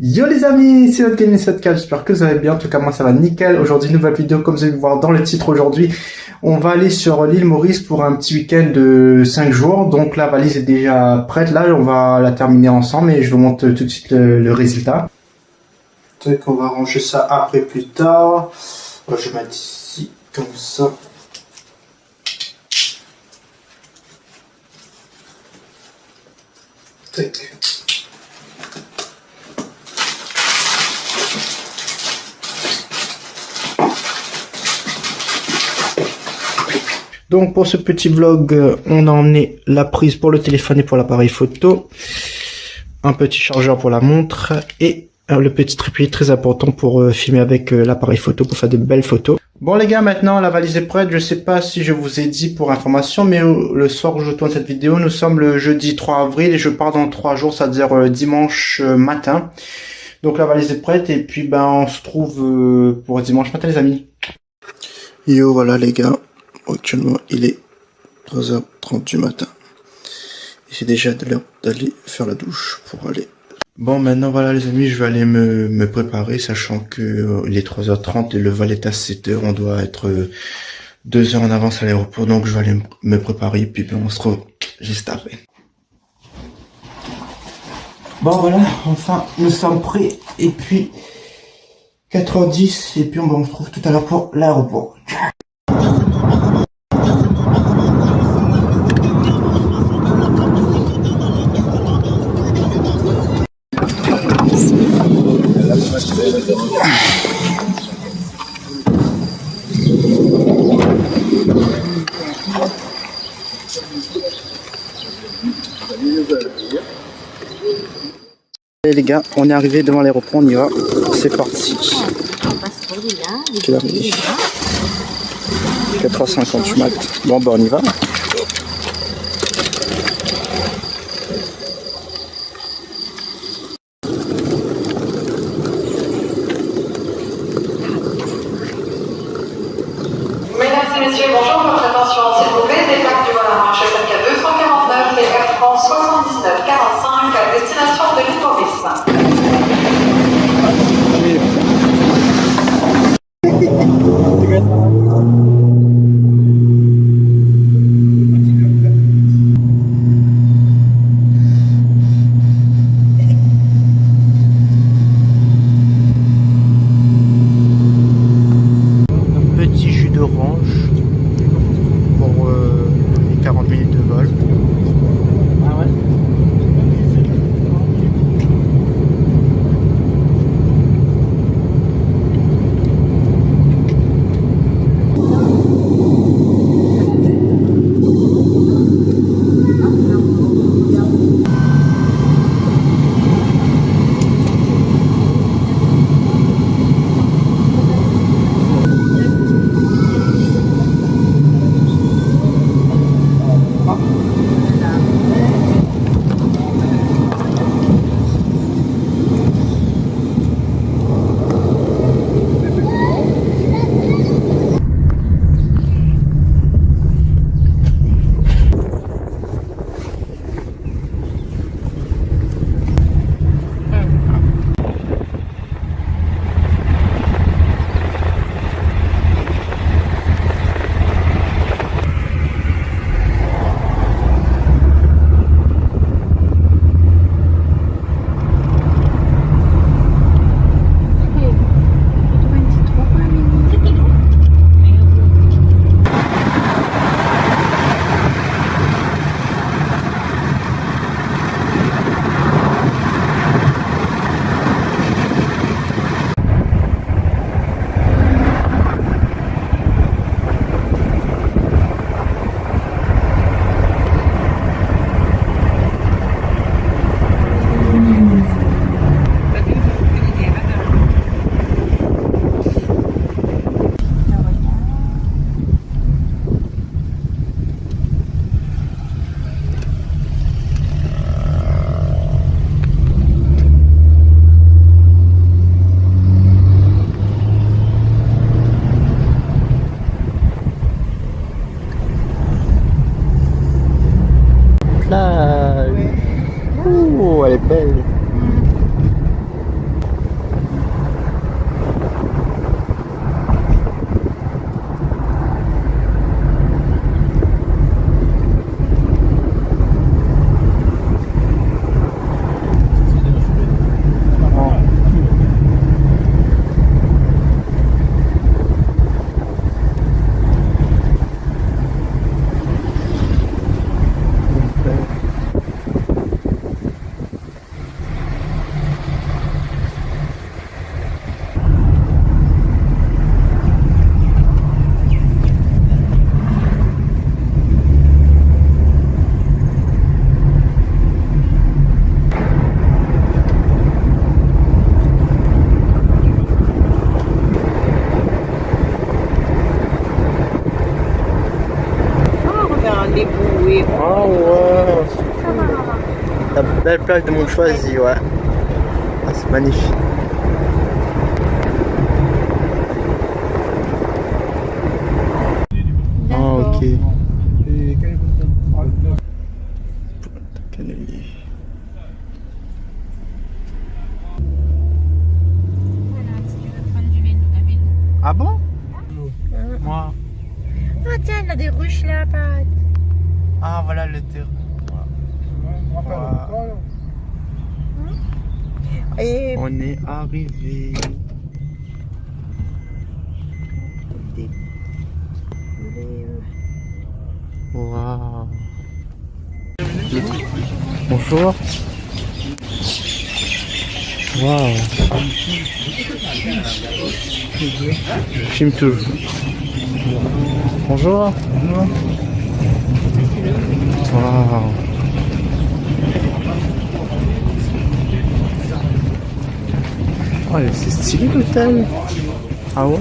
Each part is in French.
Yo les amis, c'est notre Gaming 7K, j'espère que vous allez bien, en tout cas moi ça va nickel. Aujourd'hui nouvelle vidéo, comme vous allez voir dans le titre aujourd'hui, on va aller sur l'île Maurice pour un petit week-end de 5 jours. Donc la valise est déjà prête, là on va la terminer ensemble et je vous montre tout de suite le résultat. Donc on va ranger ça après plus tard. Je vais mettre ici comme ça. Tac. Donc pour ce petit vlog, on a emmené la prise pour le téléphone et pour l'appareil photo, un petit chargeur pour la montre et le petit trépied très important pour filmer avec l'appareil photo pour faire de belles photos. Bon les gars, maintenant la valise est prête. Je sais pas si je vous ai dit pour information, mais le soir où je tourne cette vidéo, nous sommes le jeudi 3 avril et je pars dans 3 jours, c'est-à-dire dimanche matin. Donc la valise est prête et puis ben on se trouve pour dimanche matin les amis. Yo voilà les gars. Actuellement, il est 3h30 du matin. Et c'est déjà de l'heure d'aller faire la douche pour aller. Bon, maintenant, voilà, les amis, je vais aller me préparer, sachant que il est 3h30 et le vol est à 7h. On doit être 2 heures en avance à l'aéroport. Donc, je vais aller me préparer. Puis, ben, on se retrouve juste après. Bon, voilà, enfin, nous sommes prêts. Et puis, 4h10. Et puis, on se retrouve tout à l'heure pour l'aéroport. Et les gars, on est arrivé devant l'aéroport, on y va. C'est parti. Quelle heure il est 4h50 du mat. Bon bah on y va. Mesdames et messieurs, bonjour, votre attention, s'il vous plaît, départ du vol à marche SNK 249 et Air France 7945 à destination de l'île Maurice. Petit jus d'orange pour les 40 minutes de vol. Ah ouais. Belle plage de Montchoisy, ouais. Ah, c'est magnifique. Ah, ok. Cannelier. Voilà, si tu veux prendre du vélo, d'un vélo. Ah bon? Moi. Ah tiens, il a des ruches là, Pat. Ah, voilà le terrain. Et On est arrivé. Waouh. Bonjour. Waouh. Je filme toujours. Bonjour. Waouh. Oh, c'est stylé l'hôtel. Ah ouais.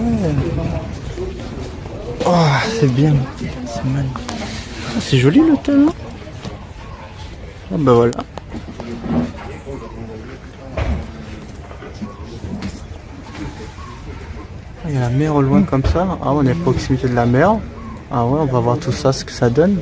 Oh, c'est bien. C'est magnifique. Ah, c'est joli l'hôtel, non? Ah bah voilà. Il y a la mer au loin comme ça. Ah, on est à proximité de la mer. Ah ouais, on va voir tout ça, ce que ça donne.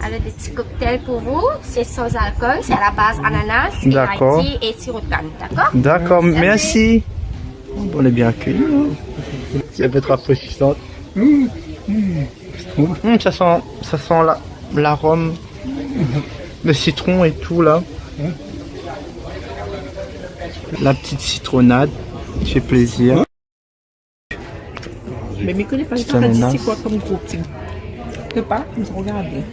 alors des petits cocktails pour vous, c'est sans alcool, c'est à la base ananas, D'accord. Haïti et sirop de canne, d'accord? D'accord, merci. On est bien accueillis. Hein. Ça peut être rafraîchissante. Ça sent l'arôme, le citron et tout là. La petite citronnade, qui fait plaisir. Mais je ne connais pas le C'est temps, ananas. c'est quoi comme groupe? Tu sais pas? Nous regardons.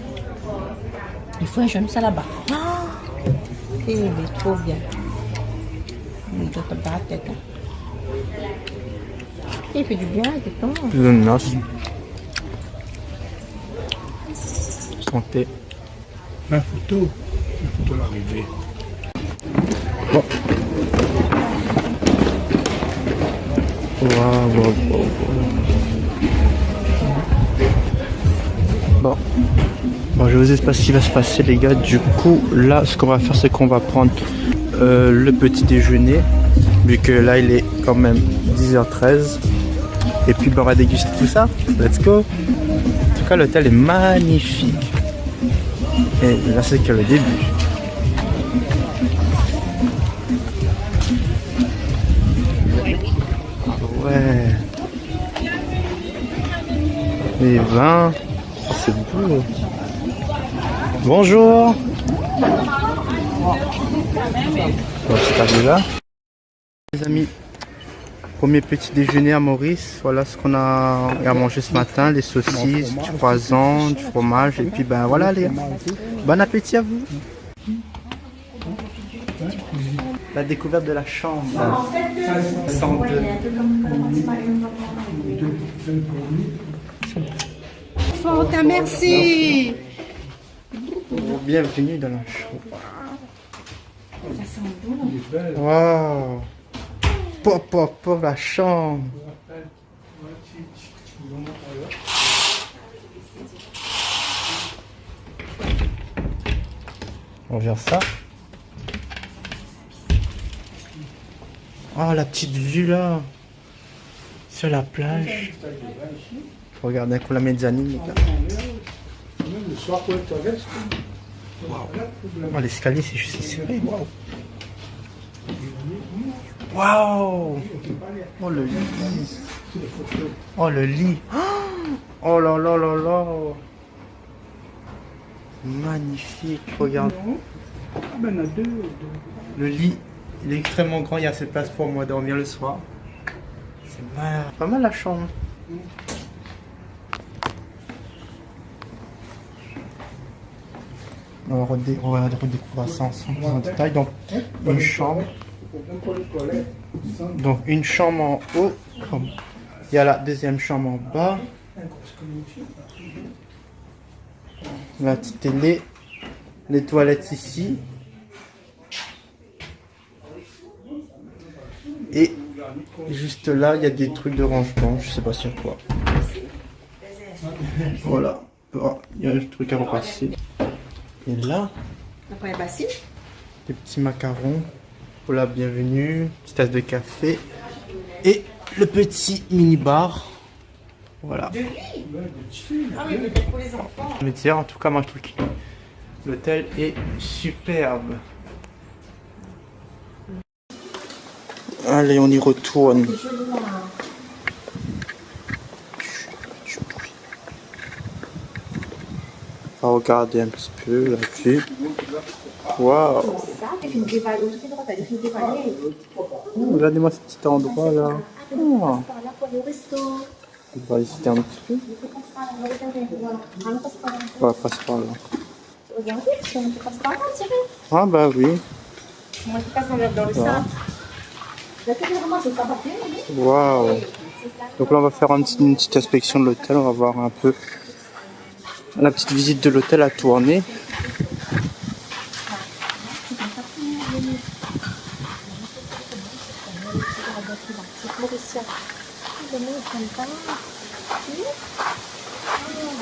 Des fois, j'aime ça là-bas. Ah! Eh, mais trop bien. Mais je te bats la tête. Hein. Il fait du bien, c'est ton. L'ananas. Santé. La photo l'arrivée. Bon. Waouh. Bon, je vous ai pas ce qui va se passer les gars. Du coup, là, ce qu'on va faire, c'est qu'on va prendre le petit déjeuner, vu que là, il est quand même 10h13. Et puis, on va déguster tout ça. Let's go. En tout cas, l'hôtel est magnifique. Et là, c'est que le début. Ouais. Les vins. Oh, c'est beau. Bonjour. Bon, c'est arrivé là. Les amis, premier petit déjeuner à Maurice. Voilà ce qu'on a à manger ce matin. Les saucisses, du croissant, du fromage. Et puis ben voilà les gars. Bon appétit à vous. La découverte de la chambre. 102. Fortin, merci. Bienvenue dans la chambre. Waouh. Pop, la chambre. On vient ça. Oh, la petite vue là. Sur la plage. Regardez un coup la mezzanine, les gars. Oh, l'escalier, c'est juste serré. Waouh. Waouh. Oh, le lit. Oh, le lit. Oh là là là là. Magnifique, regarde. Le lit, il est extrêmement grand, il y a assez de place pour moi dormir le soir. C'est pas mal la chambre. On va redécouvrir ça ensemble en détail. Donc, une chambre. Donc, une chambre en haut. Il y a la deuxième chambre en bas. La petite télé. Les toilettes ici. Et juste là, il y a des trucs de rangement. Je sais pas sur quoi. Voilà. Oh, il y a un truc à repasser. Et là, La première bassine. des petits macarons pour la bienvenue, petite tasse de café et le petit mini bar. Voilà. Ah oui, peut-être pour les enfants. Mais tiens, en tout cas, moi je trouve que l'hôtel est superbe. Allez, on y retourne. On va regarder un petit peu la vue. Waouh! Regardez-moi ce petit endroit là. Oh. On va visiter un petit peu. On va passer par là. Ah bah oui. Waouh! Donc là on va faire une petite inspection de l'hôtel. On va voir un peu la petite visite de l'hôtel à tourner.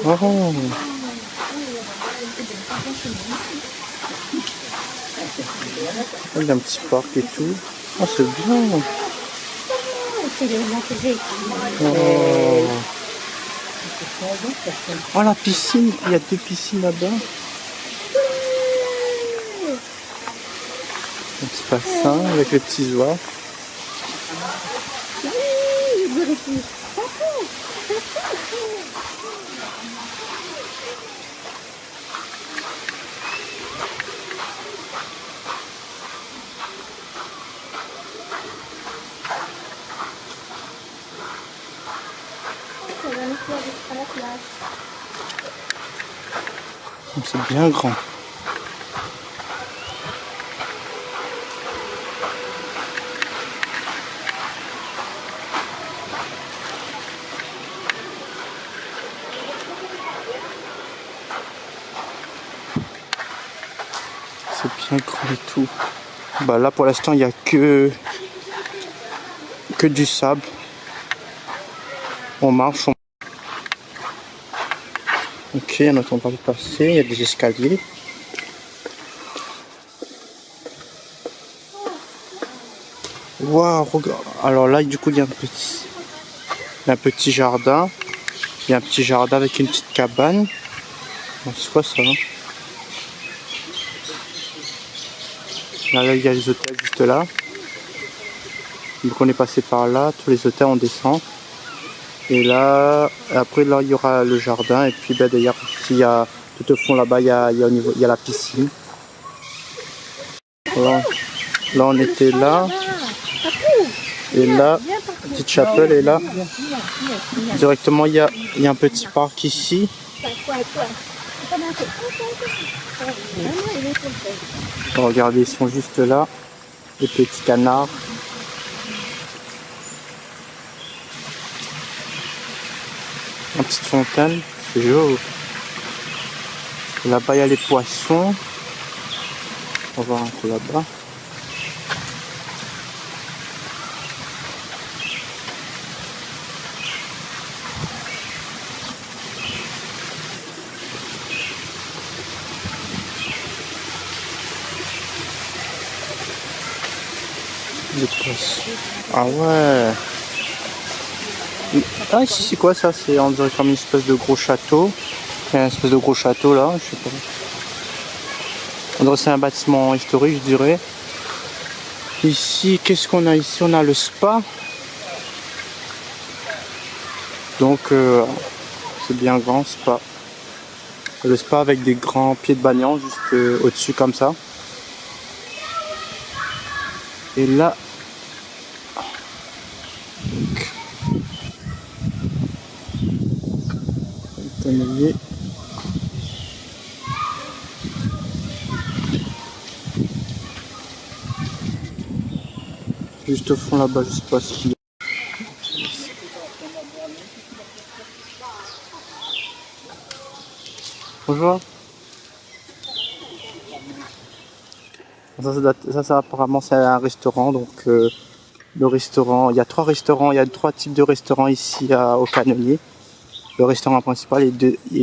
Oh. Il y a un petit parc et tout. Oh, c'est bien. Oh. Oh, la piscine. Il y a 2 piscines là-bas. Un petit bassin avec les petits oies. C'est bien grand. C'est bien grand et tout. Bah là pour l'instant il n'y a que du sable. On marche. Ok, on attend pas de passer. Il y a des escaliers. Waouh, regarde. Alors là du coup il y a un petit jardin. Il y a un petit jardin avec une petite cabane. C'est quoi ça? Là, il y a les hôtels juste là. Donc on est passé par là, tous les hôtels on descend. Et là, après là il y aura le jardin. Et puis ben, d'ailleurs ici, tout au fond là-bas il y a la piscine. Voilà. Là on était là. Et là, petite chapelle est là. Directement il y a un petit parc ici. Regardez, ils sont juste là, les petits canards. Une petite fontaine, c'est joli. Là-bas, il y a les poissons. On va voir un peu là-bas. Ah ouais. Ah ici c'est quoi ça? C'est on dirait comme une espèce de gros château. Il y a une espèce de gros château là, je sais pas. On dirait c'est un bâtiment historique je dirais. Ici qu'est-ce qu'on a ici? On a le spa. Donc c'est bien grand spa. Le spa avec des grands pieds de banyan juste au-dessus comme ça. Et là juste au fond là-bas, je sais pas ce qu'il y a. Bonjour. Ça apparemment c'est un restaurant, donc le restaurant, il y a 3 restaurants, il y a 3 types de restaurants ici au Cannelier. le restaurant principal et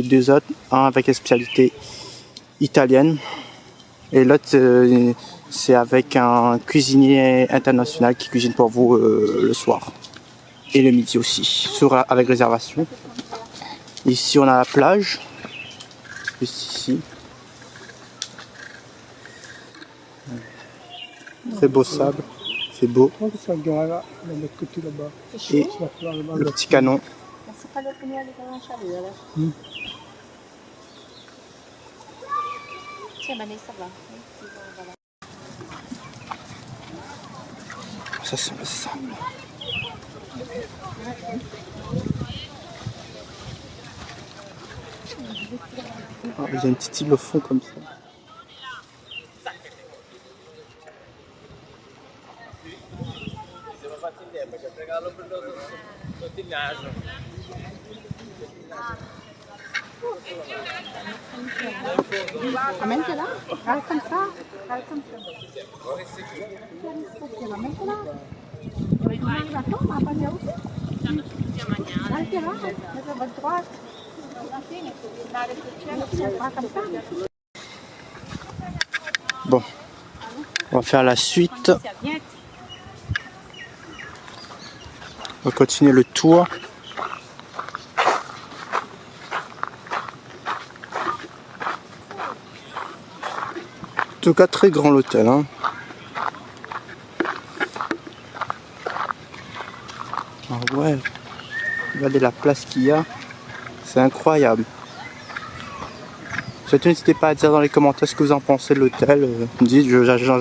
deux autres, un avec une spécialité italienne et l'autre c'est avec un cuisinier international qui cuisine pour vous le soir et le midi aussi, avec réservation. Ici on a la plage, juste ici. Très beau sable, c'est beau. Et le petit canon. Ça c'est le sable. Ah, il y a une petite île au fond comme ça. Amène-la, râle comme ça, râle comme ça. Amène-la. Bon, on va faire la suite. On va continuer le tour. En tout cas, très grand l'hôtel. Hein. Ah ouais, regardez la place qu'il y a. C'est incroyable. Surtout, n'hésitez pas à dire dans les commentaires ce que vous en pensez de l'hôtel. Me dites,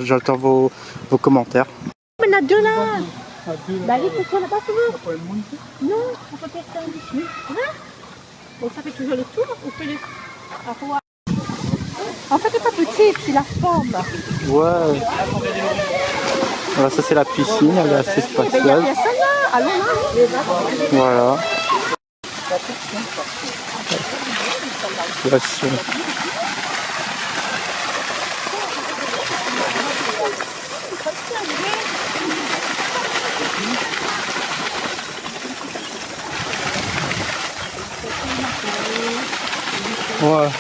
j'attends vos commentaires. On a deux là. Bah allez, pourquoi là-bas toujours? Non, on peut faire ça ici. Bon, ça fait toujours le tour. On fait les... En fait, c'est pas petit, c'est la forme. Ouais. Voilà, ça c'est la piscine, elle est assez spacieuse. Il y a ça là, allons là. Voilà. Poisson. Ouais.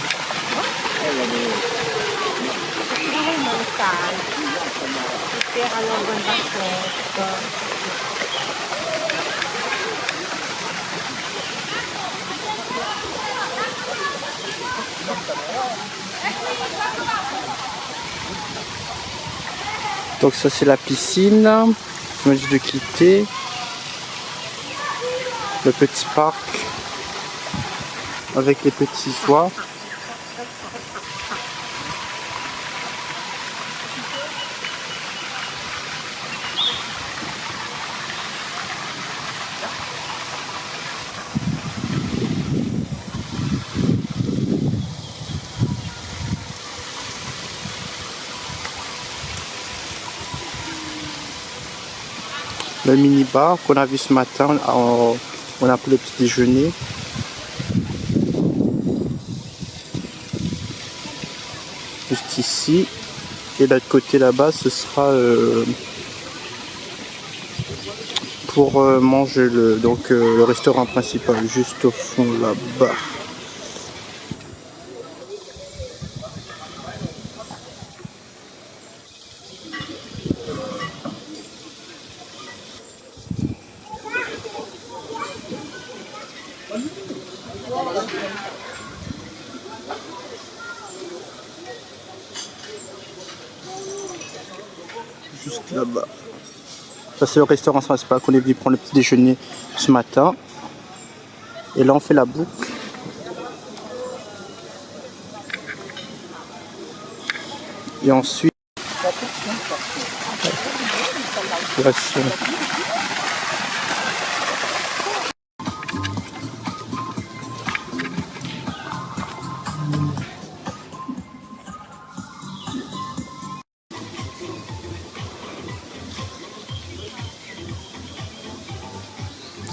Donc ça c'est la piscine, on vient de quitter le petit parc avec les petits oies. Le mini-bar qu'on a vu ce matin, on a pris le petit déjeuner. Juste ici. Et de l'autre côté là-bas, ce sera pour manger le restaurant principal, juste au fond là-bas. Juste là-bas. Ça c'est le restaurant principal qu'on est venu prendre le petit déjeuner ce matin. Et là on fait la boucle. Et ensuite poisson.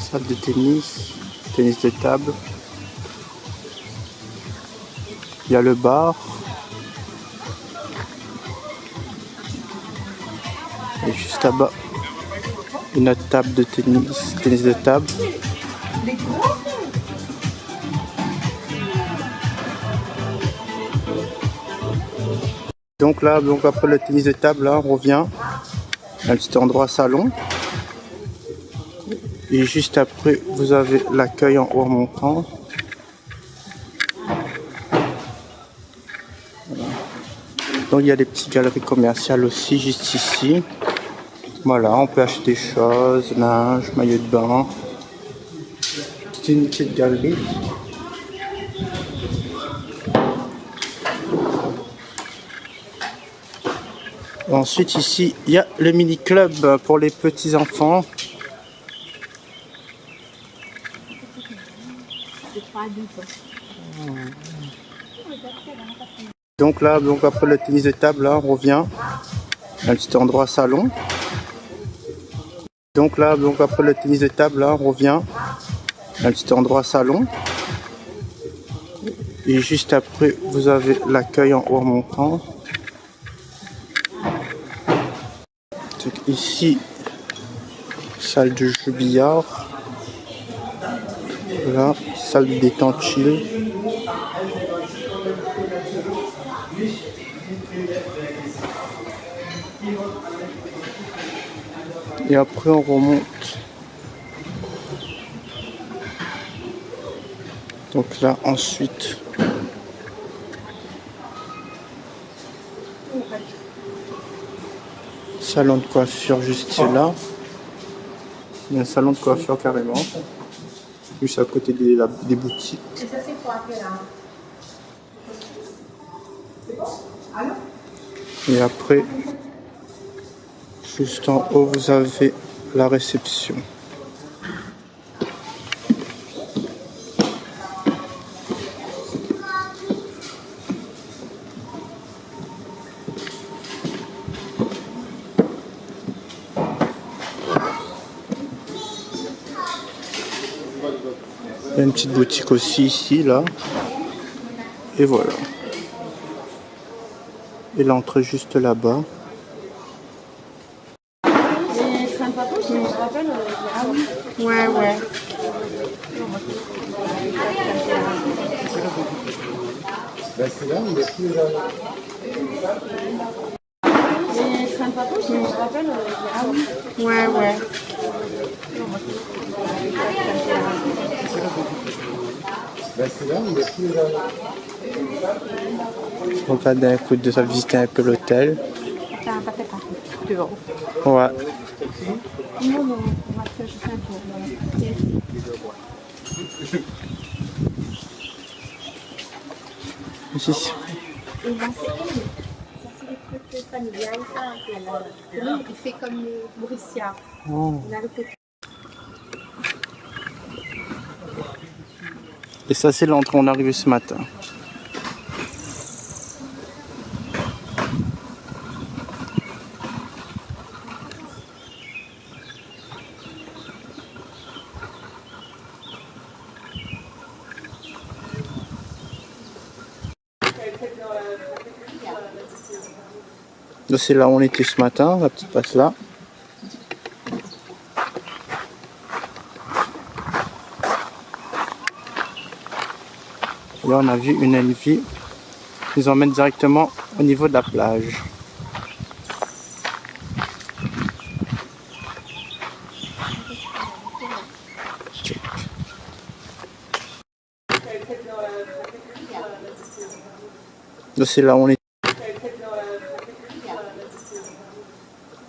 Salle de tennis, tennis de table. Il y a le bar. Et juste là-bas, une autre table de tennis, tennis de table. Donc là, donc après le tennis de table, là, on revient à un petit endroit salon. Et juste après, vous avez l'accueil en haut montant. Voilà. Donc il y a des petites galeries commerciales aussi juste ici. Voilà, on peut acheter des choses, linge, maillot de bain. C'est une petite galerie. Ensuite ici, il y a le mini club pour les petits enfants. Donc là, donc après le tennis de table, là, on revient à un petit endroit salon. Donc là, donc après le tennis de table, là, on revient à un petit endroit salon. Et juste après, vous avez l'accueil en haut montant. Donc ici, salle de jeu billard. Là, salle de détente chill. Et après on remonte. Donc là ensuite. Salon de coiffure juste là. Il y a un salon de coiffure carrément. Juste à côté des boutiques. Et ça, c'est quoi, là? Et après, juste en haut, vous avez la réception. Il y a une petite boutique aussi ici, là. Et voilà. Et l'entrée juste là-bas. Ouais, ouais. Ouais, ouais. On va d'un coup de visiter un peu l'hôtel. Ouais. Ici. Et là, c'est les trucs familiales, ça. Il fait comme les Mauriciens. Oh. Il a le côté. Et ça, c'est l'entrée où on est arrivé ce matin. Donc c'est là où on était ce matin, la petite passe là. Là on a vu une Envie. Ils nous emmènent directement au niveau de la plage. Donc c'est là où on était.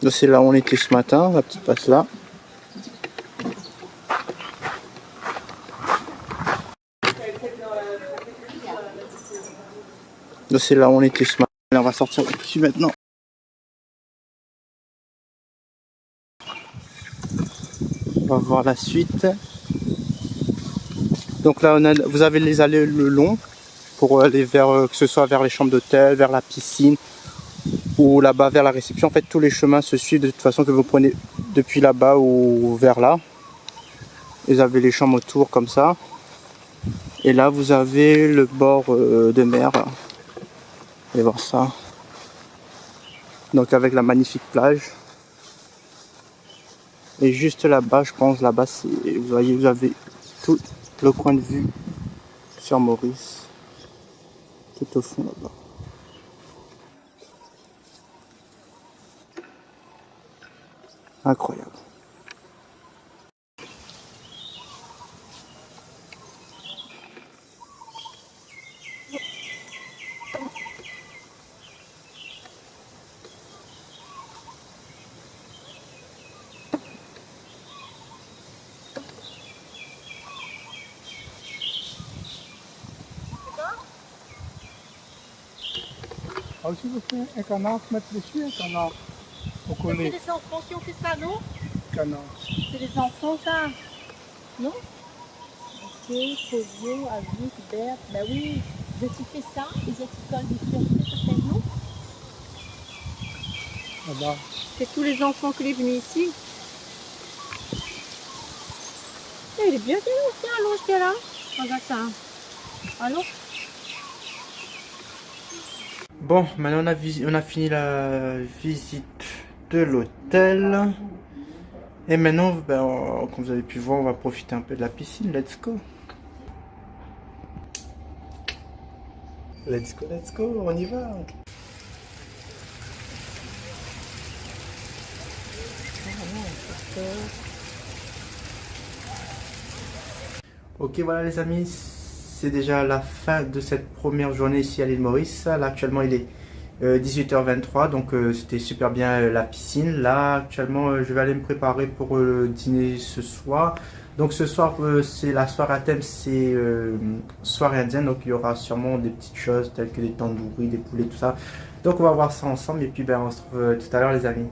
Donc c'est là où on était ce matin, la petite passe là. Donc c'est là où on était ce matin. Là, on va sortir ici maintenant. On va voir la suite. Donc là vous avez les allées le long pour aller vers, que ce soit vers les chambres d'hôtel, vers la piscine ou là-bas vers la réception. En fait tous les chemins se suivent de toute façon, que vous prenez depuis là-bas ou vers là. Vous avez les chambres autour comme ça. Et là vous avez le bord de mer. Allez voir ça. Donc avec la magnifique plage. Et juste là-bas, je pense, là-bas, vous voyez, vous avez tout le coin de vue sur Maurice. Tout au fond là-bas. Incroyable. Ah, aussi, vous faites un canard, mettre dessus un canard. Au C'est collet, les enfants qui ont fait ça, non? canard. C'est les enfants, ça? Non? Ok, polio, avis, Berthe. Ben oui, j'ai-tu fait ça? Et j'ai-tu collé dessus? Ça fait non? Là-bas. C'est tous les enfants qui sont venus ici. Eh, il est bien venu aussi, allô, j'étais là. Regarde ça. Allô? Bon, maintenant on a fini la visite de l'hôtel. Et maintenant, ben, comme vous avez pu voir, on va profiter un peu de la piscine. Let's go. Let's go, on y va. Ok, voilà les amis, c'est déjà la fin de cette première journée ici à l'île Maurice. Là actuellement il est 18h23, donc c'était super bien la piscine. Là actuellement je vais aller me préparer pour le dîner ce soir. Donc ce soir c'est la soirée à thème, c'est soirée indienne, donc il y aura sûrement des petites choses telles que des tandouris, des poulets, tout ça. Donc on va voir ça ensemble et puis ben, on se retrouve tout à l'heure les amis.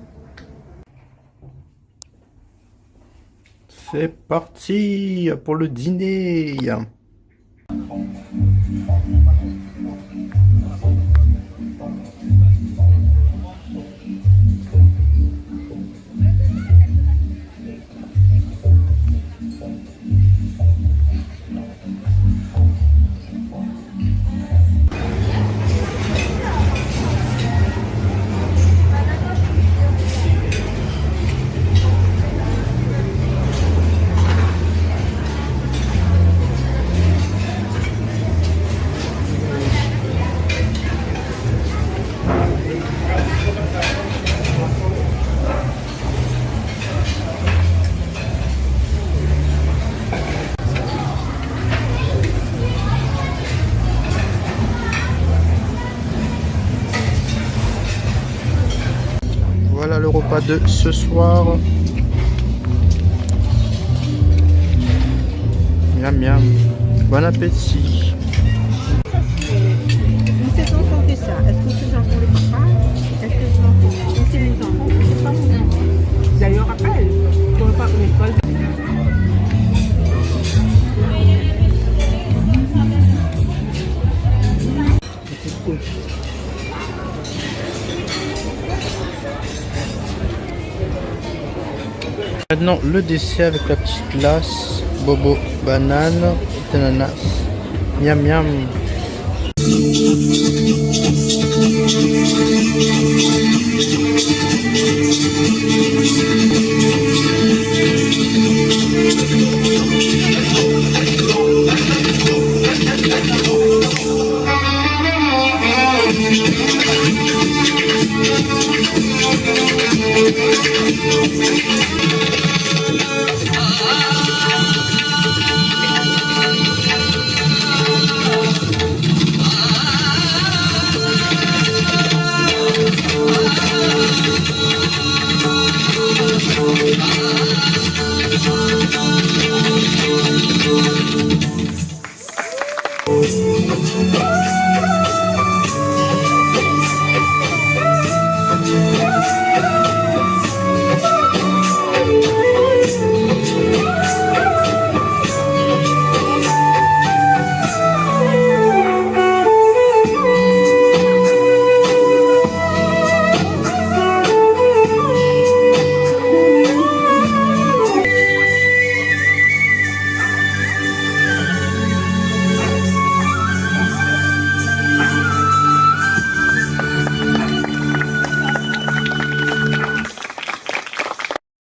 C'est parti pour le dîner. Voilà le repas de ce soir. Miam miam. Bon appétit. Ces enfants fait ça. Est-ce que ces enfants les papas? Est-ce que ces enfants? C'est les enfants. C'est pas mon enfant. D'ailleurs, appelle. Tu ne pas l'école. Maintenant le dessert avec la petite glace, bobo, banane, ananas. Miam miam.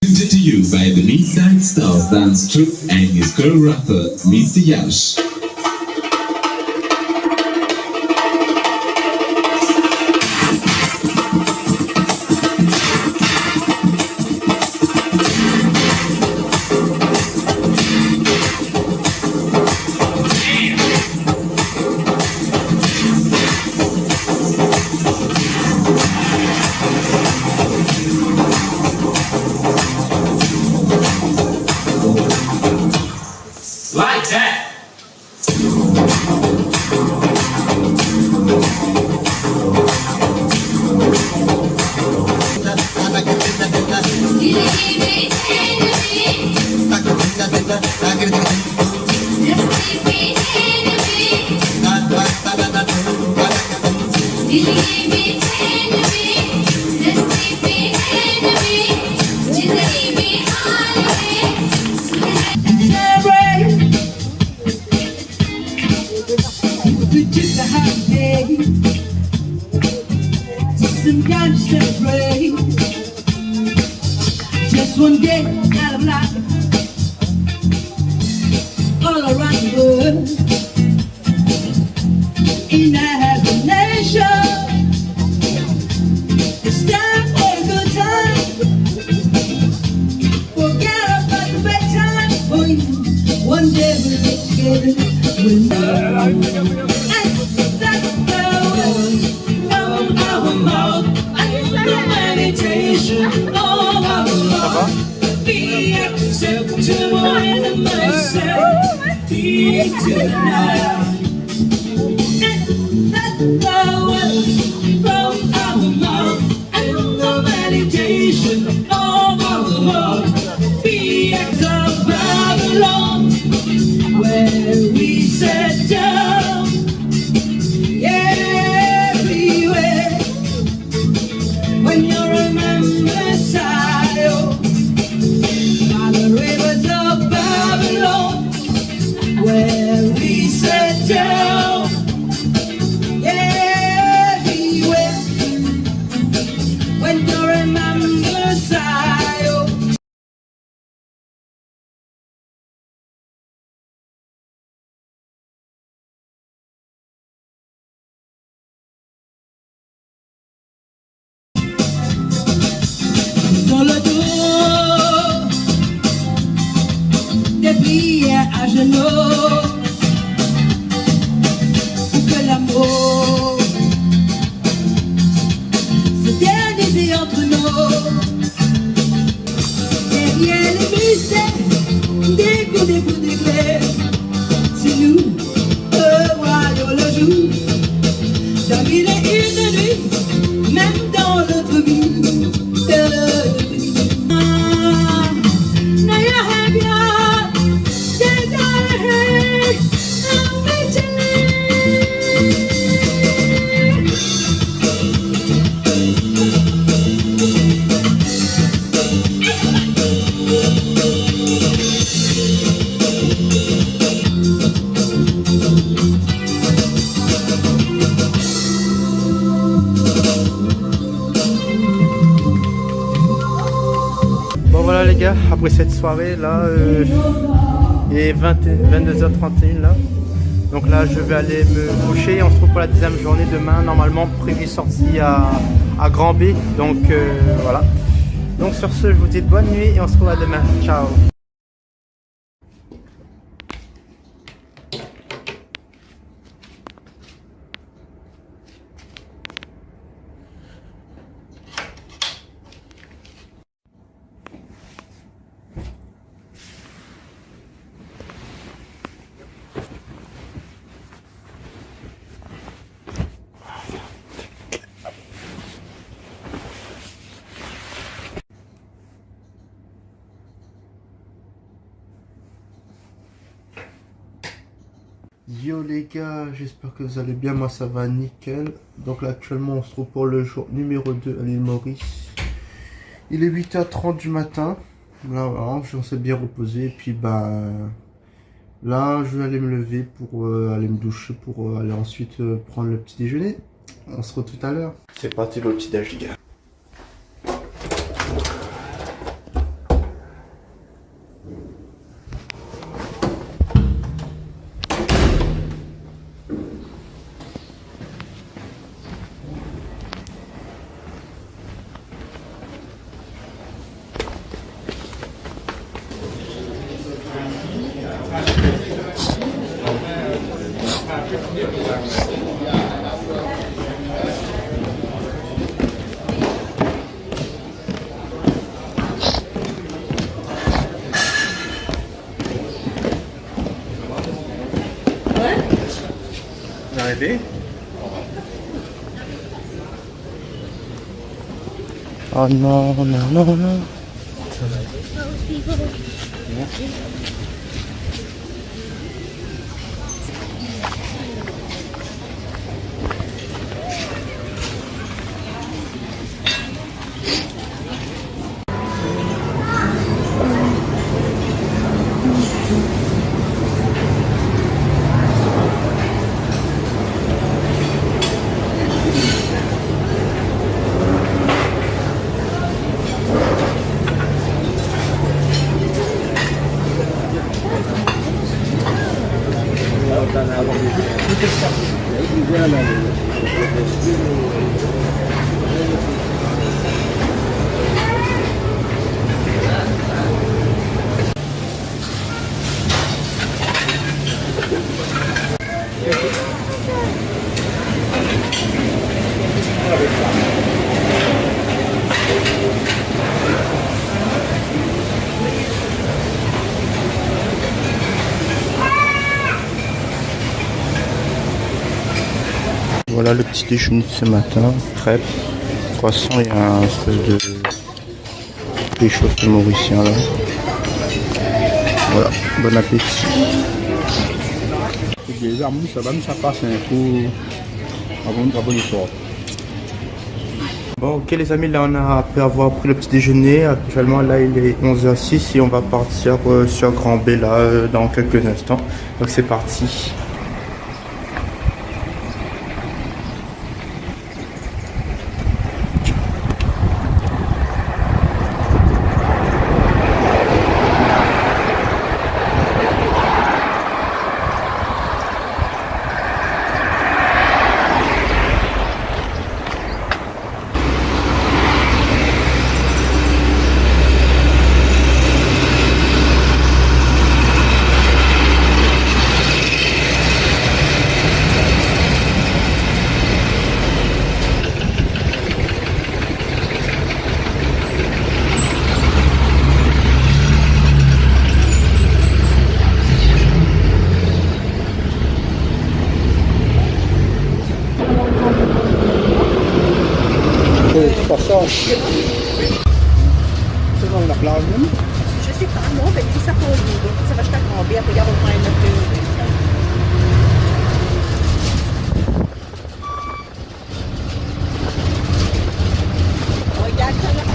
Presented to you by the Midnight Star dance troupe and his choreographer, Mr. Yash. Like that. Sometimes celebrate just one day out of life all around the world in a happy nation. It's time for a good time. Forget about the bad time. Oh, yeah. One day we'll get together. We'll be acceptable in myself. Tonight. And that flowers from our mouth and the meditation of our love. Be of Babylon, where we sat down. Everywhere when you remember Zion, by the rivers of Babylon, where we sat down. Everywhere when you remember Zion. Sur le dos des prières à genoux, pour que l'amour se dénise entre nous. Derrière les mystères des coups des coups d'éclair, c'est nous, voyons le jour, dans mille et une nuits, même dans notre vie. Bon voilà les gars, après cette soirée là, il est 22h31 là. Donc là je vais aller me coucher et on se retrouve pour la 10e journée demain. Normalement prévu sortie à Grand B. Donc voilà. Donc sur ce je vous dis bonne nuit et on se retrouve à demain. Ciao. Yo les gars, j'espère que vous allez bien, moi ça va nickel. Donc là actuellement on se trouve pour le jour numéro 2 à l'île Maurice. Il est 8h30 du matin. Là voilà, on s'est bien reposé. Et puis bah là je vais aller me lever pour aller me doucher pour aller ensuite prendre le petit déjeuner. On se retrouve tout à l'heure. C'est parti le petit déj les gars. aider? Oh non, non, non, non. Voilà le petit déjeuner de ce matin, crêpes, croissant et un espèce de péchauffe mauricien là. Voilà, bon appétit. Les armes, ça va, mais ça passe un coup avant de l'histoire. Bon ok les amis, là on a pu avoir pris le petit déjeuner. Actuellement là il est 11h06 et on va partir sur Grand B là dans quelques instants. Donc c'est parti. C'est dans la plage même? Je sais pas, non, ben, ça pour nous. Donc, ça va jusqu'à Grand B, après, il y a au moins une autre. Regarde, ça va pas.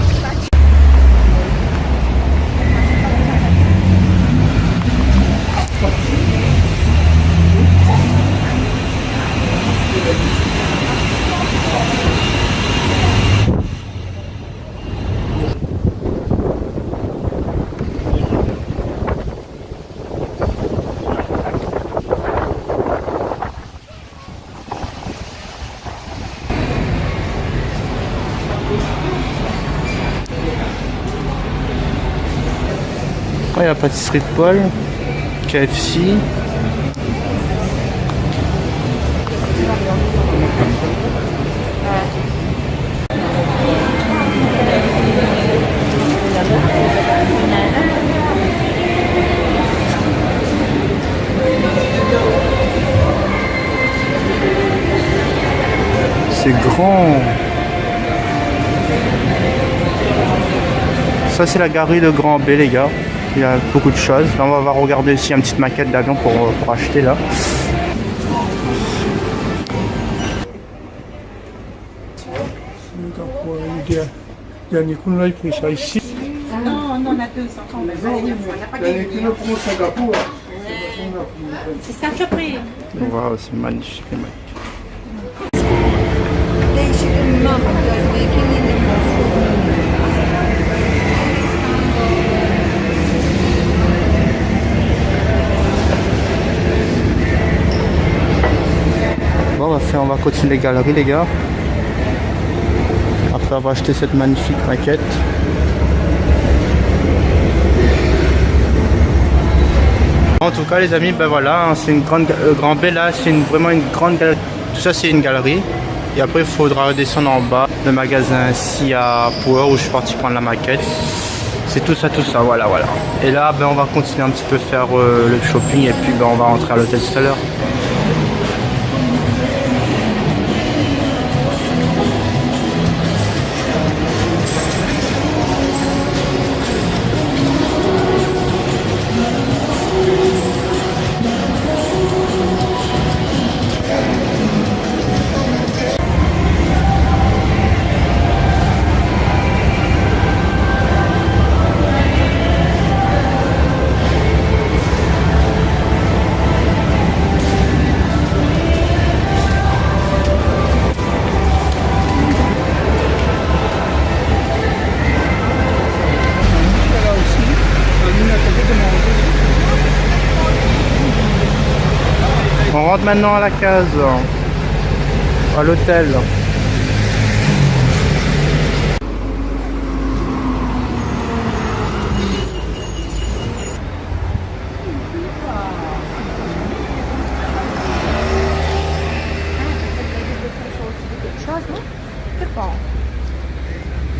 Il y a la pâtisserie de Paul, KFC. C'est grand. Ça c'est la galerie de Grand B les gars. Il y a beaucoup de choses. Là on va regarder aussi une petite maquette d'avion pour acheter là. Dernier coup, on a pris ça ici. Non, non, on a 200. On n'a pas Dernier gagné. coup, pour Singapour. C'est ça que j'ai pris. Waouh, c'est magnifique les mecs. Bon, on va continuer les galeries les gars. Après avoir acheté cette magnifique maquette. En tout cas les amis, ben voilà, hein, c'est une grande Grand B là, c'est vraiment une grande galerie. Tout ça c'est une galerie. Et après il faudra descendre en bas le magasin SIA Power où je suis parti prendre la maquette. C'est tout ça, voilà. Et là ben on va continuer un petit peu faire le shopping et puis ben on va rentrer à l'hôtel tout à l'heure. rentre maintenant à la case, à l'hôtel.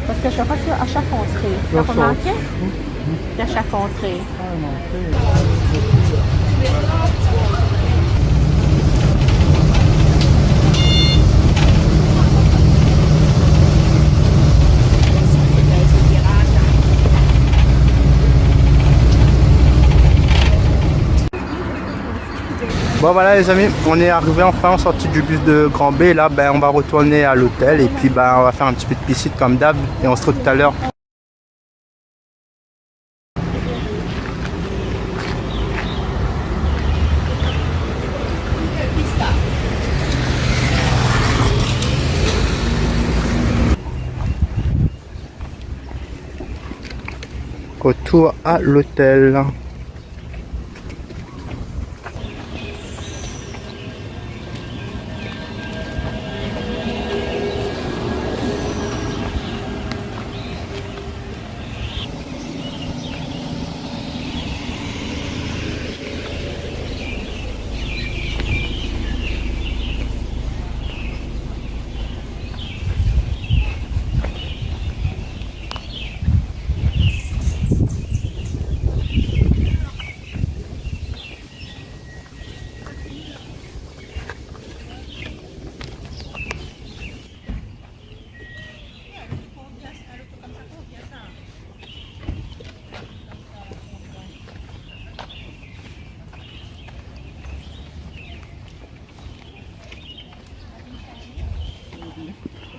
Parce que chaque fois, à chaque entrée, tu as remarqué? À chaque entrée. Bon voilà les amis, on est arrivé enfin en sortie du bus de Grand B. Là ben on va retourner à l'hôtel et puis ben on va faire un petit peu de piscine comme d'hab et on se retrouve tout à l'heure. Retour à l'hôtel.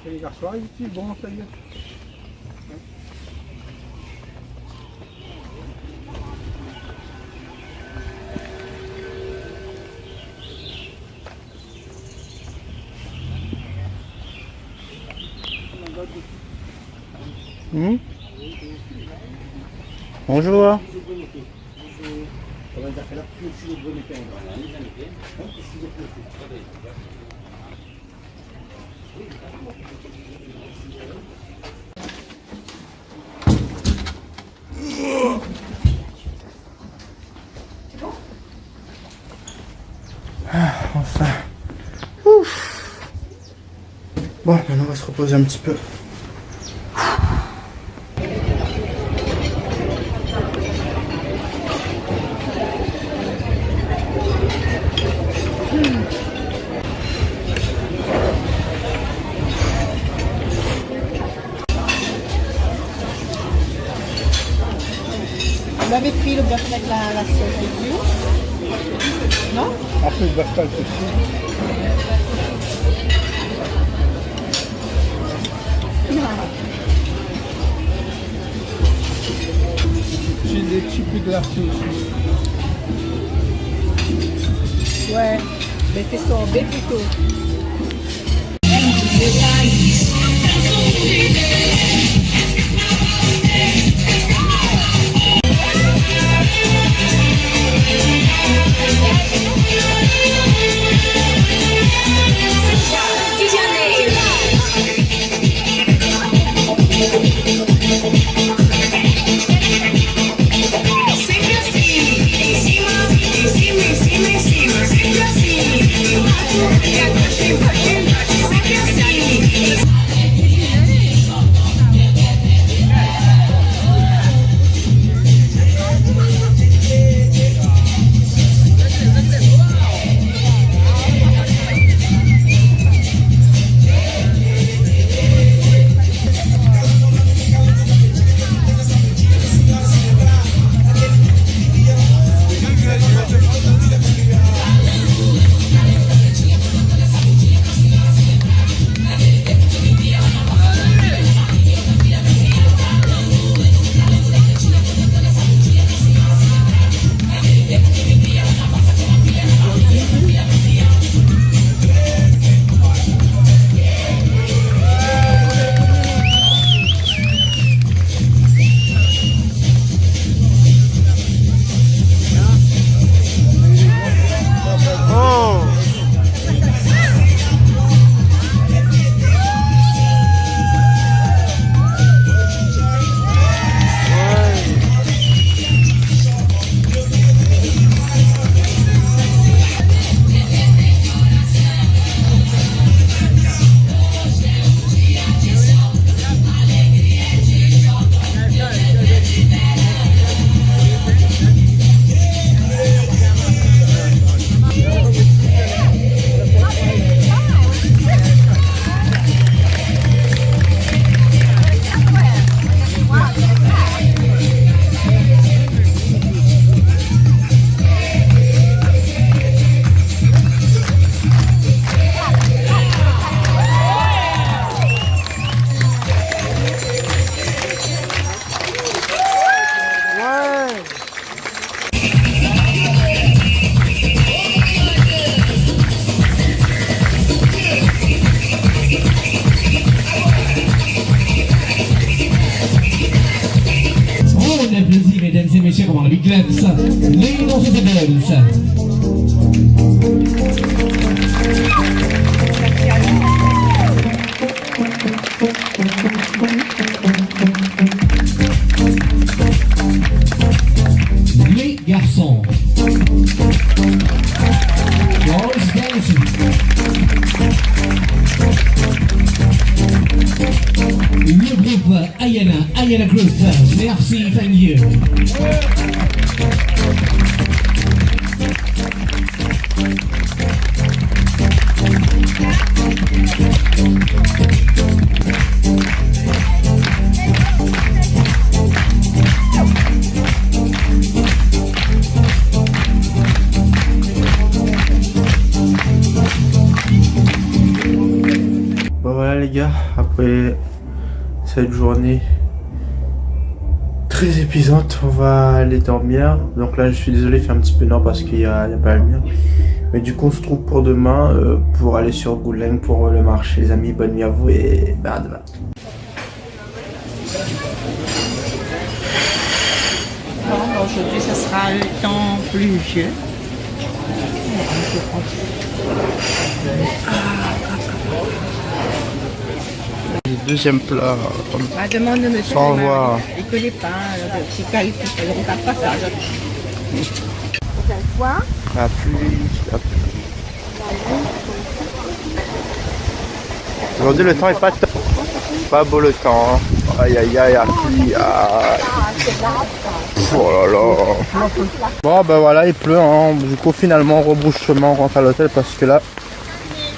Les garçons, ici, bon, ça y est. Bonjour. Enfin. Ouf. Bon, maintenant on va se reposer un petit peu. Vous avez pris le bœuf avec la sauce de Dieu? Non? Après, le bastal, c'est J'ai des petits peu glacés aussi. Ouais, mais fais sorber plutôt. Come on, big claps. Ladies and gentlemen. Les garçons. Boys dancing. Le groupe Ayana Group. Merci, thank you. Bon voilà les gars, après cette journée très épuisante, on va aller dormir. Donc là je suis désolé, il fait un petit peu noir parce qu'il y a pas la lumière. Mais du coup on se trouve pour demain pour aller sur Goulang pour le marché les amis. Bonne nuit à vous et à demain. Bon, aujourd'hui, ce sera le temps pluvieux. Deuxième plat. La demande de monsieur. Au revoir. Il ne connaît pas le petit calcul, il ne regarde pas ça. Quoi? La pluie. Aujourd'hui le temps est pas top. Pas beau le temps. Hein. Aïe aïe aïe, la pluie. Oh là là. Bon ben voilà, il pleut. Hein. Du coup finalement on rebrousse chemin, on rentre à l'hôtel parce que là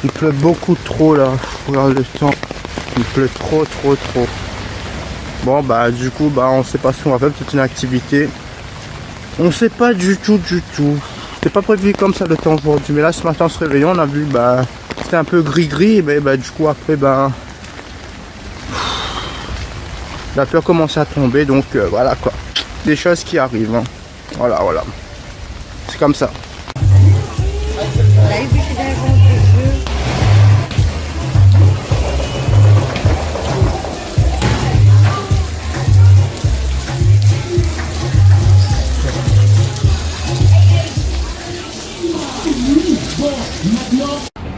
il pleut beaucoup trop là. Regarde le temps. Il pleut trop. Bon bah du coup bah on sait pas ce qu'on va faire, peut-être une activité. On sait pas du tout. C'est pas prévu comme ça le temps aujourd'hui. Mais là ce matin en se réveillant on a vu bah c'était un peu gris, mais bah du coup après bah la pluie a commencé à tomber, donc voilà quoi. Des choses qui arrivent. Hein. Voilà. C'est comme ça.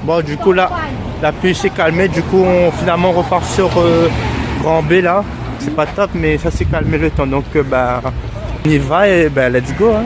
Bon du coup là la pluie s'est calmée, du coup on finalement repart sur Grand B là. C'est pas top mais ça s'est calmé le temps, donc bah on y va et bah let's go hein.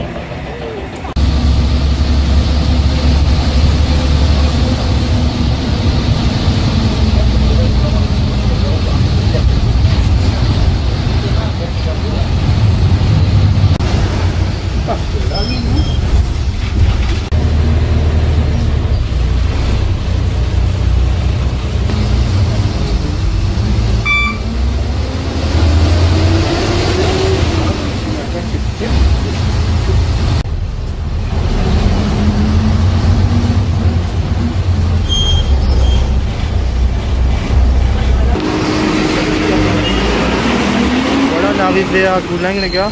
Arrivé à Goulang les gars.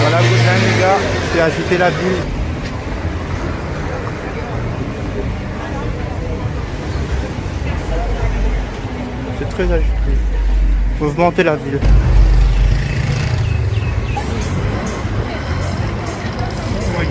Voilà Goulang les gars, c'est agité la ville. C'est très agité. Mouvementé la ville. Ouais,